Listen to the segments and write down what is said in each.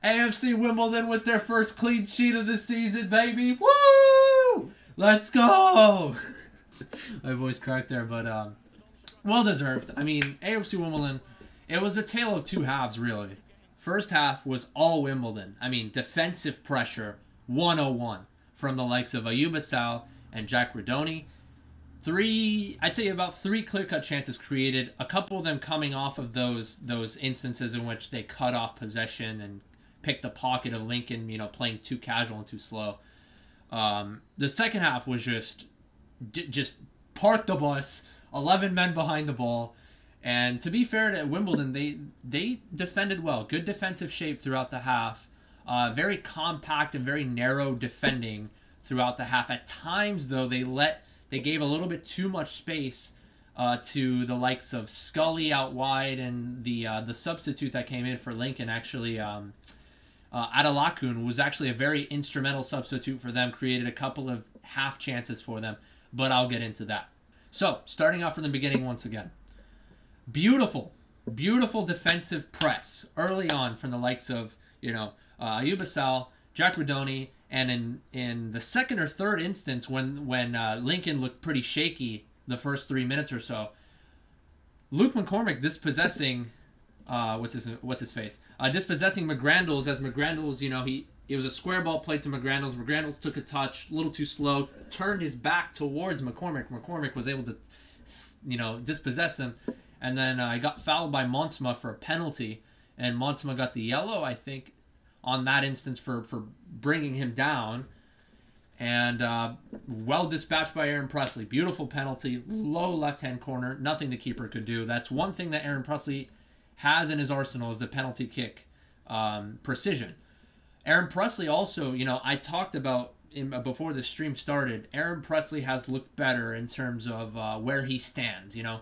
AFC Wimbledon with their first clean sheet of the season, baby. Woo! Let's go! My voice cracked there, but well deserved. I mean, AFC Wimbledon, it was a tale of two halves, really. First half was all Wimbledon. I mean, defensive pressure, 101 from the likes of Ayub Assal and Jack Redoni. I'd say about three clear-cut chances created. A couple of them coming off of those instances in which they cut off possession and picked the pocket of Lincoln, you know, playing too casual and too slow. The second half was just park the bus, 11 men behind the ball. And to be fair to Wimbledon, they defended well. Good defensive shape throughout the half. Very compact and very narrow defending throughout the half. At times, though, they gave a little bit too much space to the likes of Scully out wide, and the substitute that came in for Lincoln, actually, Adelakun, was actually a very instrumental substitute for them, created a couple of half chances for them, but I'll get into that. So, starting off from the beginning once again. Beautiful defensive press early on from the likes of, you know, Ayub Assal, Jack Redoni, and in the second or third instance when Lincoln looked pretty shaky the first 3 minutes or so, Luke McCormick dispossessing dispossessing McGrandles, as McGrandles, you know, it was a square ball played to McGrandles. McGrandles took a touch, a little too slow, turned his back towards McCormick. McCormick was able to, you know, dispossess him, and then he got fouled by Monsma for a penalty, and Monsma got the yellow, I think, on that instance for bringing him down. And well dispatched by Aaron Presley. Beautiful penalty, low left-hand corner, nothing the keeper could do. That's one thing that Aaron Presley has in his arsenal, is the penalty kick precision. Aaron Presley also, you know, I talked about before the stream started, Aaron Presley has looked better in terms of where he stands. You know,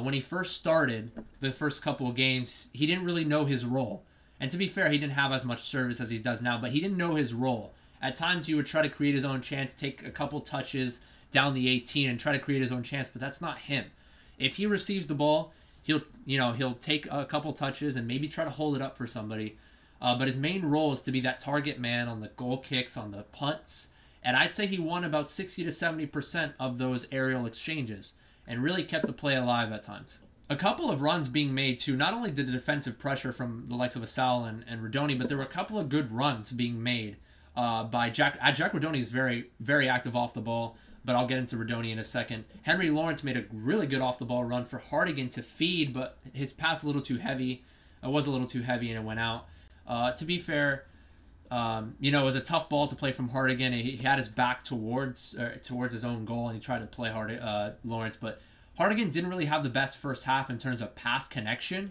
when he first started the first couple of games, he didn't really know his role. And to be fair, he didn't have as much service as he does now, but he didn't know his role. At times, he would try to create his own chance, take a couple touches down the 18 and try to create his own chance, but that's not him. If he receives the ball, he'll take a couple touches and maybe try to hold it up for somebody. But his main role is to be that target man on the goal kicks, on the punts. And I'd say he won about 60 to 70% of those aerial exchanges and really kept the play alive at times. A couple of runs being made, too. Not only did the defensive pressure from the likes of Assal and Redoni, but there were a couple of good runs being made by Jack. Jack Redoni is very, very active off the ball, but I'll get into Redoni in a second. Henry Lawrence made a really good off-the-ball run for Hartigan to feed, but his pass a little too heavy. It was a little too heavy, and it went out. To be fair, you know, it was a tough ball to play from Hartigan. He had his back towards his own goal, and he tried to play Lawrence, but Hartigan didn't really have the best first half in terms of pass connection.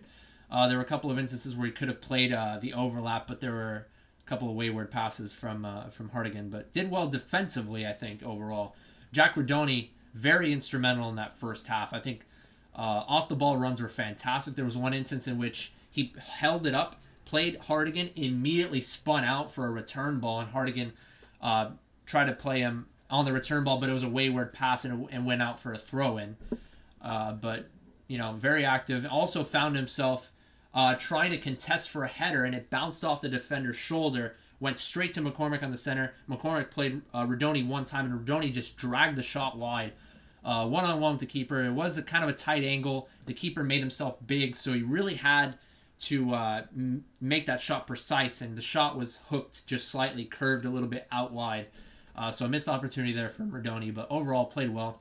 There were a couple of instances where he could have played the overlap, but there were a couple of wayward passes from Hartigan, but did well defensively, I think, overall. Jack Redoni, very instrumental in that first half. I think off-the-ball runs were fantastic. There was one instance in which he held it up, played Hartigan, immediately spun out for a return ball, and Hartigan tried to play him on the return ball, but it was a wayward pass and went out for a throw-in. But, you know, very active. Also found himself trying to contest for a header, and it bounced off the defender's shoulder, went straight to McCormick on the center. McCormick played Redoni one time, and Redoni just dragged the shot wide. One-on-one with the keeper. It was kind of a tight angle. The keeper made himself big, so he really had to make that shot precise, and the shot was hooked just slightly, curved a little bit out wide. So a missed opportunity there from Redoni, but overall played well.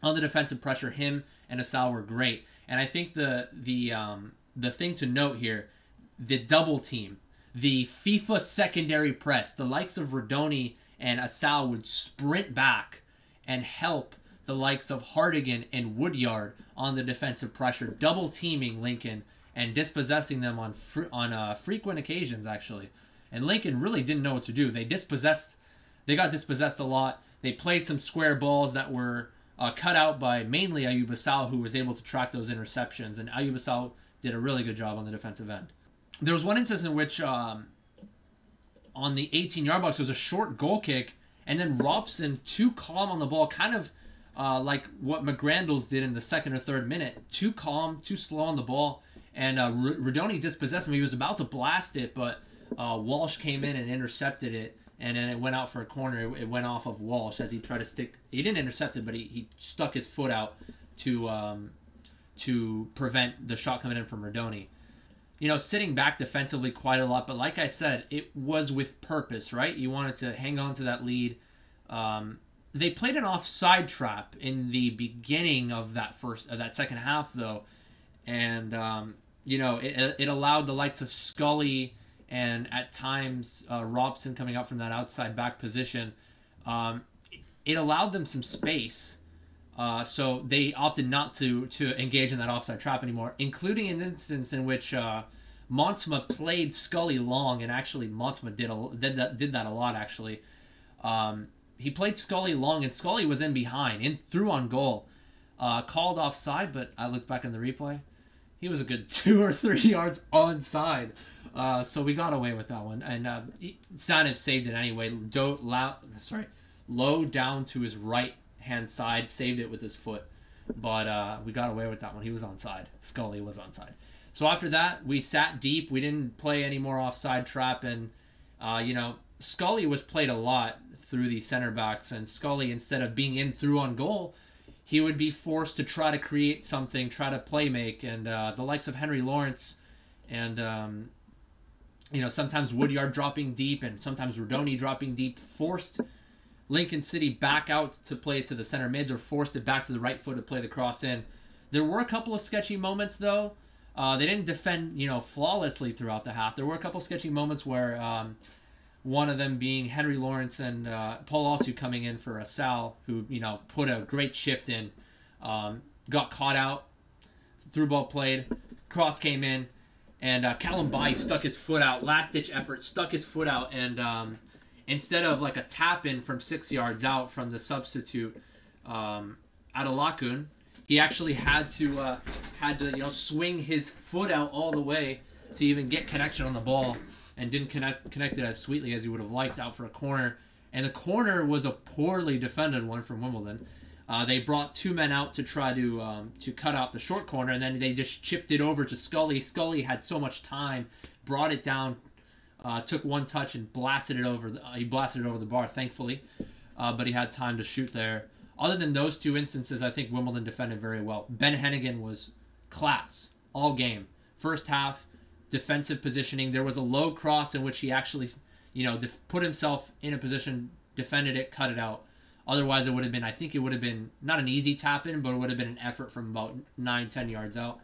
On the defensive pressure, him and Assal were great. And I think the thing to note here, the double team, the FIFA secondary press, the likes of Redoni and Assal would sprint back and help the likes of Hartigan and Woodyard on the defensive pressure, double teaming Lincoln and dispossessing them on frequent occasions, actually. And Lincoln really didn't know what to do. They got dispossessed a lot. They played some square balls that were cut out by mainly Ayub Assal, who was able to track those interceptions. And Ayub Assal did a really good job on the defensive end. There was one instance in which on the 18-yard box, there was a short goal kick, and then Robson, too calm on the ball, kind of like what McGrandles did in the second or third minute. Too calm, too slow on the ball. And Redoni dispossessed him. He was about to blast it, but Walsh came in and intercepted it, and then it went out for a corner. It went off of Walsh as he tried to stick. He didn't intercept it, but he stuck his foot out to prevent the shot coming in from Rodoni. You know, sitting back defensively quite a lot, but like I said, it was with purpose, right? You wanted to hang on to that lead. They played an offside trap in the beginning of that second half, though, and you know, it allowed the likes of Scully and at times Robson coming out from that outside back position. It allowed them some space. So they opted not to engage in that offside trap anymore, including an instance in which Monsma played Scully long, and actually Monsma did that a lot, actually. He played Scully long, and Scully was in behind, through on goal. Called offside, but I looked back in the replay. He was a good 2 or 3 yards onside. So we got away with that one. And Sanev saved it anyway. Low down to his right-hand side, saved it with his foot. But we got away with that one. He was onside. Scully was onside. So after that, we sat deep. We didn't play any more offside trap. And, you know, Scully was played a lot through the center backs. And Scully, instead of being in through on goal, he would be forced to try to create something, try to play make. And the likes of Henry Lawrence and, you know, sometimes Woodyard dropping deep and sometimes Rodoni dropping deep forced Lincoln City back out to play to the center mids, or forced it back to the right foot to play the cross in. There were a couple of sketchy moments, though. They didn't defend, you know, flawlessly throughout the half. There were a couple of sketchy moments where one of them being Henry Lawrence and Paul Osu coming in for a Sal, who, you know, put a great shift in, got caught out, through ball played, cross came in, and Callum Bai stuck his foot out, last-ditch effort, stuck his foot out, and instead of like a tap-in from 6 yards out from the substitute Adalakun, he actually had to you know, swing his foot out all the way to even get connection on the ball, and didn't connect it as sweetly as he would have liked out for a corner. And the corner was a poorly defended one from Wimbledon. They brought 2 men out to try to cut off the short corner, and then they just chipped it over to Scully. Scully had so much time, brought it down, took one touch and blasted it over. He blasted it over the bar, thankfully, but he had time to shoot there. Other than those 2 instances, I think Wimbledon defended very well. Ben Hennigan was class all game. First half, defensive positioning. There was a low cross in which he actually, you know, put himself in a position, defended it, cut it out. Otherwise, it would have been, I think it would have been not an easy tap-in, but it would have been an effort from about 9-10 yards out.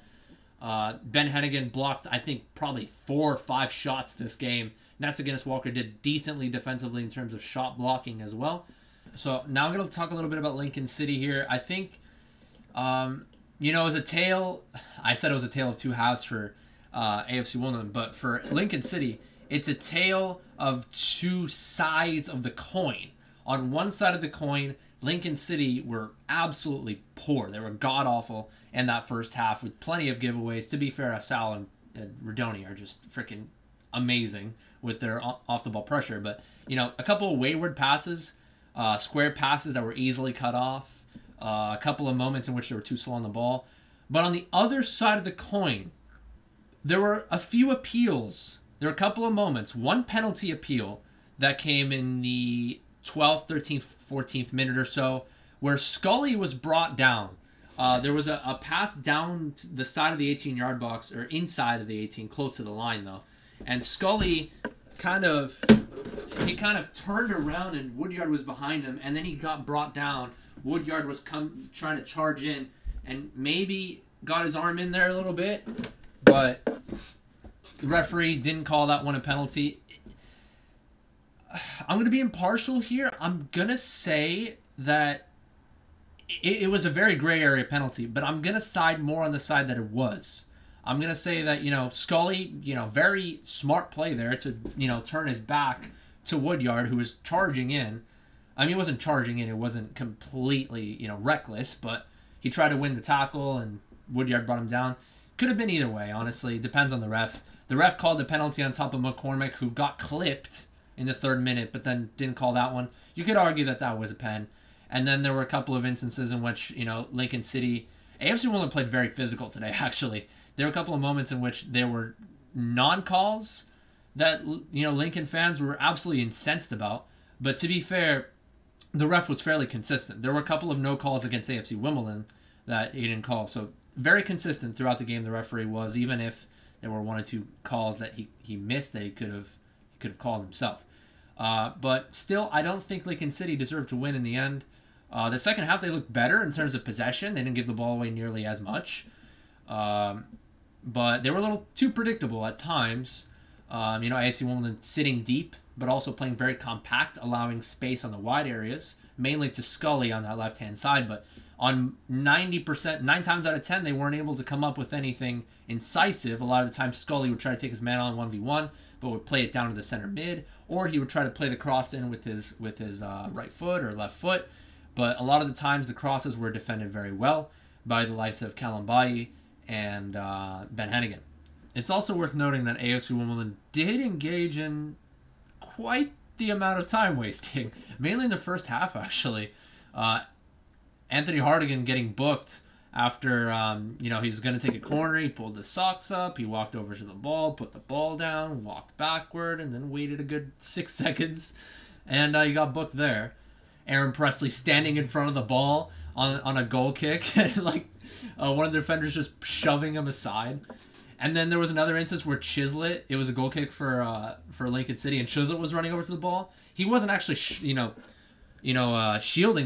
Ben Hennigan blocked, I think, probably 4 or 5 shots this game. Nesta Guinness-Walker did decently defensively in terms of shot blocking as well. So now I'm going to talk a little bit about Lincoln City here. I think, you know, I said it was a tale of 2 halves for AFC Wimbledon, but for Lincoln City, it's a tale of 2 sides of the coin. On one side of the coin, Lincoln City were absolutely poor. They were god-awful in that first half with plenty of giveaways. To be fair, Asal and Rodoni are just freaking amazing with their off-the-ball pressure. But, you know, a couple of wayward passes, square passes that were easily cut off, a couple of moments in which they were too slow on the ball. But on the other side of the coin, there were a few appeals. There were a couple of moments. One penalty appeal that came in the 12th, 13th, 14th minute or so, where Scully was brought down. There was a pass down the side of the 18-yard box, or inside of the 18, close to the line though, and Scully kind of turned around and Woodyard was behind him, and then he got brought down. Woodyard was trying to charge in, and maybe got his arm in there a little bit, but the referee didn't call that one a penalty. I'm going to be impartial here. I'm going to say that it was a very gray area penalty, but I'm going to side more on the side that it was. I'm going to say that, you know, Scully, you know, very smart play there to, you know, turn his back to Woodyard, who was charging in. I mean, he wasn't charging in. It wasn't completely, you know, reckless, but he tried to win the tackle and Woodyard brought him down. Could have been either way, honestly. Depends on the ref. The ref called the penalty on top of McCormick, who got clipped in the 3rd minute, but then didn't call that one. You could argue that that was a pen. And then there were a couple of instances in which, you know, Lincoln City... AFC Wimbledon played very physical today, actually. There were a couple of moments in which there were non-calls that, you know, Lincoln fans were absolutely incensed about. But to be fair, the ref was fairly consistent. There were a couple of no calls against AFC Wimbledon that he didn't call. So very consistent throughout the game, the referee was, even if there were one or two calls that he missed that he could have called himself. But still, I don't think Lincoln City deserved to win in the end. The second half, they looked better in terms of possession. They didn't give the ball away nearly as much. But they were a little too predictable at times. You know, AFC Wimbledon sitting deep, but also playing very compact, allowing space on the wide areas, mainly to Scully on that left-hand side. But on 90%, 9 times out of 10, they weren't able to come up with anything incisive. A lot of the time, Scully would try to take his man on 1v1, but would play it down to the center mid, or he would try to play the cross in with his right foot or left foot. But a lot of the times, the crosses were defended very well by the likes of Callum Bailly and Ben Hennigan. It's also worth noting that AFC Wimbledon did engage in quite the amount of time wasting, mainly in the first half, actually. Anthony Hardigan getting booked after, you know, he's going to take a corner. He pulled his socks up. He walked over to the ball, put the ball down, walked backward, and then waited a good 6 seconds. And he got booked there. Aaron Presley standing in front of the ball on a goal kick. And, like, one of the defenders just shoving him aside. And then there was another instance where Chislett, it was a goal kick for Lincoln City, and Chislett was running over to the ball. He wasn't actually, shielding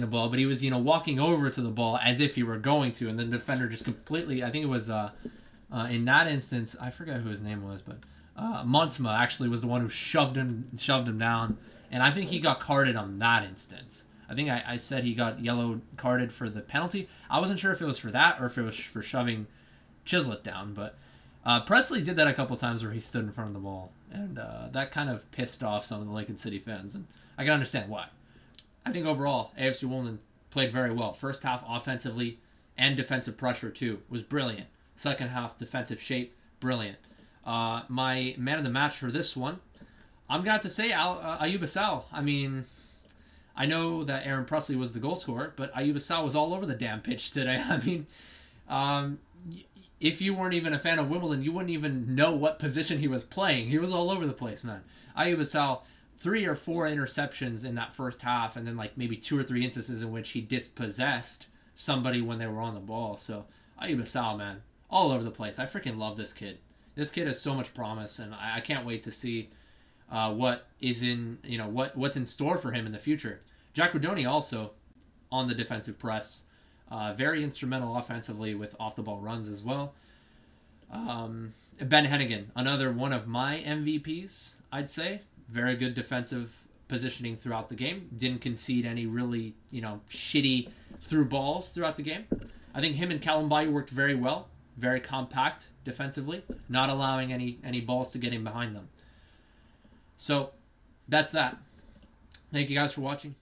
the ball, but he was, walking over to the ball as if he were going to, and the defender just completely, I think it was, in that instance, I forget who his name was, but Montsma actually was the one who shoved him down, and I think he got carded on that instance. I think I said he got yellow carded for the penalty. I wasn't sure if it was for that or if it was for shoving Chislett down, but Presley did that a couple times where he stood in front of the ball, and that kind of pissed off some of the Lincoln City fans, and I can understand why. I think overall, AFC Wimbledon played very well. First half offensively and defensive pressure too was brilliant. Second half defensive shape, brilliant. My man of the match for this one, I'm going to have to say Ayoub Assal. I mean, I know that Aaron Presley was the goal scorer, but Ayoub Assal was all over the damn pitch today. I mean, if you weren't even a fan of Wimbledon, you wouldn't even know what position he was playing. He was all over the place, man. Ayoub Assal, 3 or 4 interceptions in that first half, and then like maybe 2 or 3 instances in which he dispossessed somebody when they were on the ball. So Ayoub Assal, man, all over the place. I freaking love this kid. This kid has so much promise, and I can't wait to see what is in, what's in store for him in the future. Jack Rodoni also on the defensive press, very instrumental offensively with off-the-ball runs as well. Ben Hennigan, another one of my MVPs, I'd say. Very good defensive positioning throughout the game. Didn't concede any really, shitty through balls throughout the game. I think him and Callum Bailly worked very well. Very compact defensively, not allowing any balls to get in behind them. So, that's that. Thank you guys for watching.